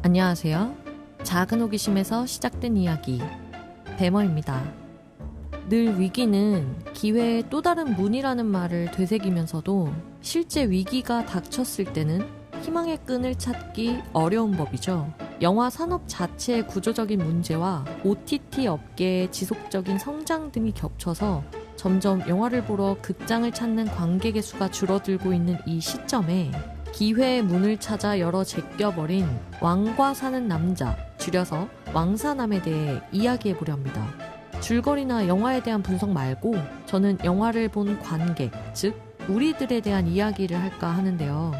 안녕하세요. 작은 호기심에서 시작된 이야기, 배머입니다. 늘 위기는 기회의 또 다른 문이라는 말을 되새기면서도 실제 위기가 닥쳤을 때는 희망의 끈을 찾기 어려운 법이죠. 영화 산업 자체의 구조적인 문제와 OTT 업계의 지속적인 성장 등이 겹쳐서 점점 영화를 보러 극장을 찾는 관객의 수가 줄어들고 있는 이 시점에 기회의 문을 찾아 열어 제껴버린 왕과 사는 남자, 줄여서 왕사남에 대해 이야기해보려 합니다. 줄거리나 영화에 대한 분석 말고 저는 영화를 본 관객, 즉 우리들에 대한 이야기를 할까 하는데요.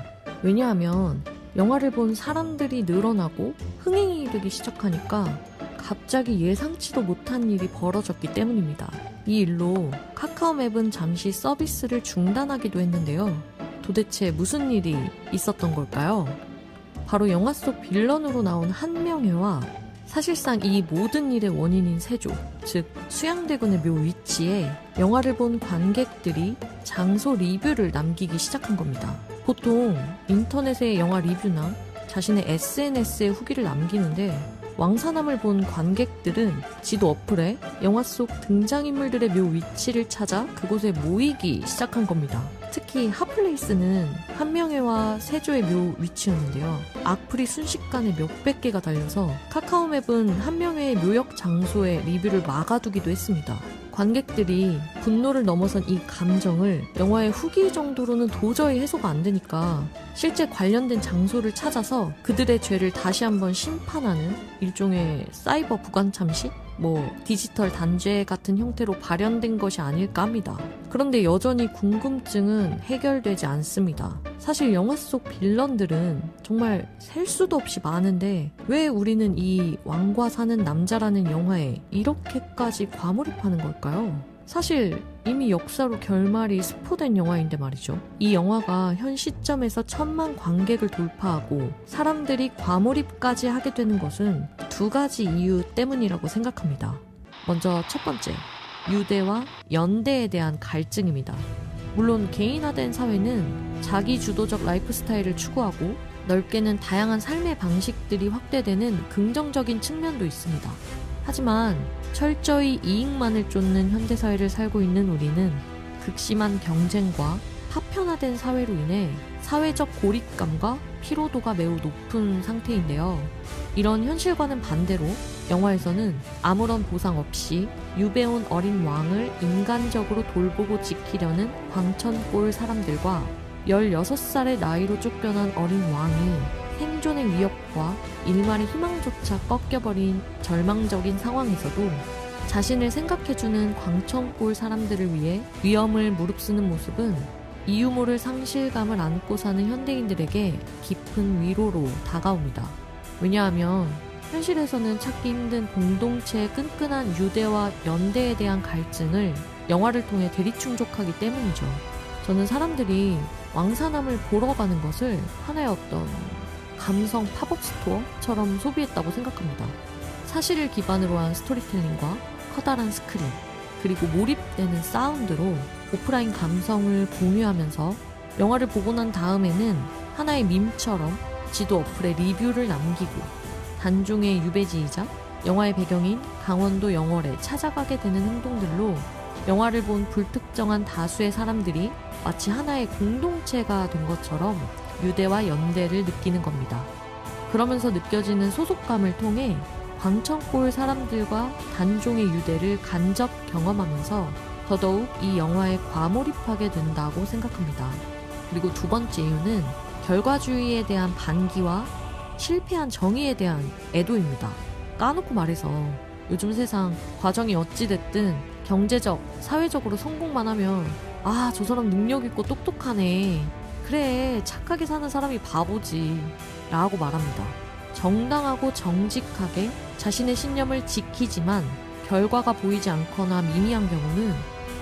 왜냐하면 영화를 본 사람들이 늘어나고 흥행이 이르기 시작하니까 갑자기 예상치도 못한 일이 벌어졌기 때문입니다. 이 일로 카카오맵은 잠시 서비스를 중단하기도 했는데요. 도대체 무슨 일이 있었던 걸까요? 바로 영화 속 빌런으로 나온 한명회와 사실상 이 모든 일의 원인인 세조, 즉 수양대군의 묘 위치에 영화를 본 관객들이 장소 리뷰를 남기기 시작한 겁니다. 보통 인터넷에 영화 리뷰나 자신의 SNS에 후기를 남기는데 왕사남을 본 관객들은 지도 어플에 영화 속 등장인물들의 묘 위치를 찾아 그곳에 모이기 시작한 겁니다. 특히 핫플레이스는 한명회와 세조의 묘 위치였는데요. 악플이 순식간에 몇백 개가 달려서 카카오맵은 한명회의 묘역 장소에 리뷰를 막아두기도 했습니다. 관객들이 분노를 넘어선 이 감정을 영화의 후기 정도로는 도저히 해소가 안 되니까 실제 관련된 장소를 찾아서 그들의 죄를 다시 한번 심판하는 일종의 사이버 부관참시? 디지털 단죄 같은 형태로 발현된 것이 아닐까 합니다. 그런데 여전히 궁금증은 해결되지 않습니다. 사실 영화 속 빌런들은 정말 셀 수도 없이 많은데 왜 우리는 이 왕과 사는 남자라는 영화에 이렇게까지 과몰입하는 걸까요? 사실 이미 역사로 결말이 스포된 영화인데 말이죠. 이 영화가 현 시점에서 1000만 관객을 돌파하고 사람들이 과몰입까지 하게 되는 것은 두 가지 이유 때문이라고 생각합니다. 먼저 첫 번째, 유대와 연대에 대한 갈증입니다. 물론 개인화된 사회는 자기 주도적 라이프 스타일을 추구하고 넓게는 다양한 삶의 방식들이 확대되는 긍정적인 측면도 있습니다. 하지만 철저히 이익만을 쫓는 현대사회를 살고 있는 우리는 극심한 경쟁과 파편화된 사회로 인해 사회적 고립감과 피로도가 매우 높은 상태인데요. 이런 현실과는 반대로 영화에서는 아무런 보상 없이 유배온 어린 왕을 인간적으로 돌보고 지키려는 광천골 사람들과 16살의 나이로 쫓겨난 어린 왕이 생존의 위협과 일말의 희망조차 꺾여버린 절망적인 상황에서도 자신을 생각해주는 광천골 사람들을 위해 위험을 무릅쓰는 모습은 이유 모를 상실감을 안고 사는 현대인들에게 깊은 위로로 다가옵니다. 왜냐하면 현실에서는 찾기 힘든 공동체의 끈끈한 유대와 연대에 대한 갈증을 영화를 통해 대리충족하기 때문이죠. 저는 사람들이 왕사남을 보러 가는 것을 하나의 어떤 감성 팝업 스토어처럼 소비했다고 생각합니다. 사실을 기반으로 한 스토리텔링과 커다란 스크린, 그리고 몰입되는 사운드로 오프라인 감성을 공유하면서 영화를 보고 난 다음에는 하나의 밈처럼 지도 어플에 리뷰를 남기고 단종의 유배지이자 영화의 배경인 강원도 영월에 찾아가게 되는 행동들로 영화를 본 불특정한 다수의 사람들이 마치 하나의 공동체가 된 것처럼 유대와 연대를 느끼는 겁니다. 그러면서 느껴지는 소속감을 통해 광천골 사람들과 단종의 유대를 간접 경험하면서 더더욱 이 영화에 과몰입하게 된다고 생각합니다. 그리고 두 번째 이유는 결과주의에 대한 반기와 실패한 정의에 대한 애도입니다. 까놓고 말해서 요즘 세상 과정이 어찌됐든 경제적, 사회적으로 성공만 하면 저 사람 능력 있고 똑똑하네. 그래, 착하게 사는 사람이 바보지 라고 말합니다. 정당하고 정직하게 자신의 신념을 지키지만 결과가 보이지 않거나 미미한 경우는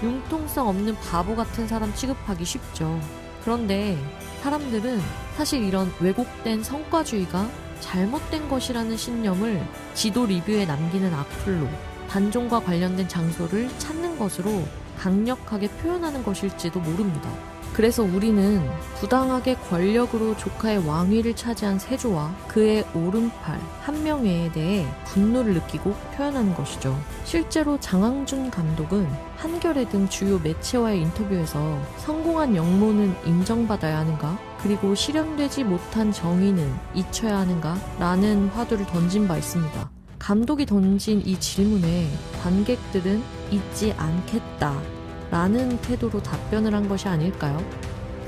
융통성 없는 바보 같은 사람 취급하기 쉽죠. 그런데 사람들은 사실 이런 왜곡된 성과주의가 잘못된 것이라는 신념을 지도 리뷰에 남기는 악플로 단종과 관련된 장소를 찾는 것으로 강력하게 표현하는 것일지도 모릅니다. 그래서 우리는 부당하게 권력으로 조카의 왕위를 차지한 세조와 그의 오른팔 한명회에 대해 분노를 느끼고 표현하는 것이죠. 실제로 장항준 감독은 한겨레 등 주요 매체와의 인터뷰에서 성공한 영모는 인정받아야 하는가? 그리고 실현되지 못한 정의는 잊혀야 하는가? 라는 화두를 던진 바 있습니다. 감독이 던진 이 질문에 관객들은 잊지 않겠다 라는 태도로 답변을 한 것이 아닐까요?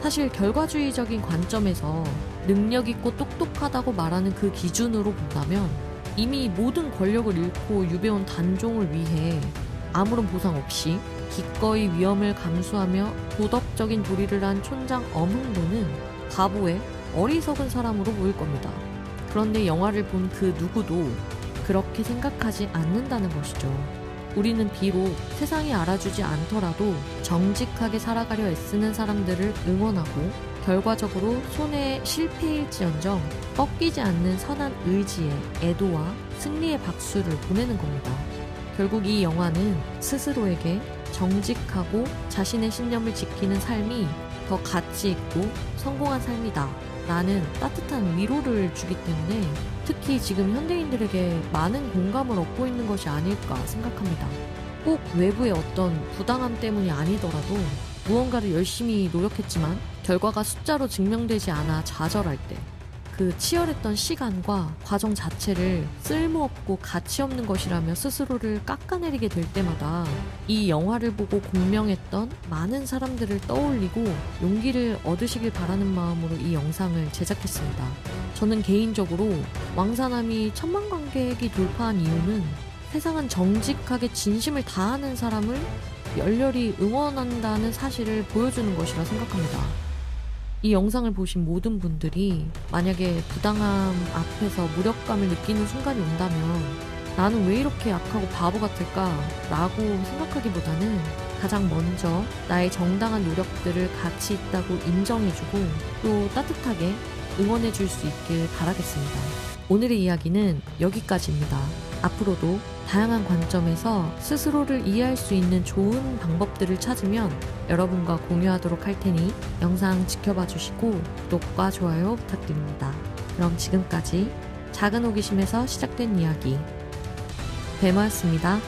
사실 결과주의적인 관점에서 능력 있고 똑똑하다고 말하는 그 기준으로 본다면 이미 모든 권력을 잃고 유배온 단종을 위해 아무런 보상 없이 기꺼이 위험을 감수하며 도덕적인 도리를 한 촌장 엄흥도는 바보의 어리석은 사람으로 보일 겁니다. 그런데 영화를 본 그 누구도 그렇게 생각하지 않는다는 것이죠. 우리는 비록 세상이 알아주지 않더라도 정직하게 살아가려 애쓰는 사람들을 응원하고 결과적으로 손해에 실패일지언정 꺾이지 않는 선한 의지에 애도와 승리의 박수를 보내는 겁니다. 결국 이 영화는 스스로에게 정직하고 자신의 신념을 지키는 삶이 더 가치 있고 성공한 삶이다 라는 따뜻한 위로를 주기 때문에 특히 지금 현대인들에게 많은 공감을 얻고 있는 것이 아닐까 생각합니다. 꼭 외부의 어떤 부당함 때문이 아니더라도 무언가를 열심히 노력했지만 결과가 숫자로 증명되지 않아 좌절할 때 그 치열했던 시간과 과정 자체를 쓸모없고 가치없는 것이라며 스스로를 깎아내리게 될 때마다 이 영화를 보고 공명했던 많은 사람들을 떠올리고 용기를 얻으시길 바라는 마음으로 이 영상을 제작했습니다. 저는 개인적으로 왕사남이 1000만 관객이 돌파한 이유는 세상은 정직하게 진심을 다하는 사람을 열렬히 응원한다는 사실을 보여주는 것이라 생각합니다. 이 영상을 보신 모든 분들이 만약에 부당함 앞에서 무력감을 느끼는 순간이 온다면 나는 왜 이렇게 약하고 바보 같을까? 라고 생각하기보다는 가장 먼저 나의 정당한 노력들을 가치 있다고 인정해주고 또 따뜻하게 응원해줄 수 있길 바라겠습니다. 오늘의 이야기는 여기까지입니다. 앞으로도 다양한 관점에서 스스로를 이해할 수 있는 좋은 방법들을 찾으면 여러분과 공유하도록 할 테니 영상 지켜봐 주시고 구독과 좋아요 부탁드립니다. 그럼 지금까지 작은 호기심에서 시작된 이야기 배모였습니다.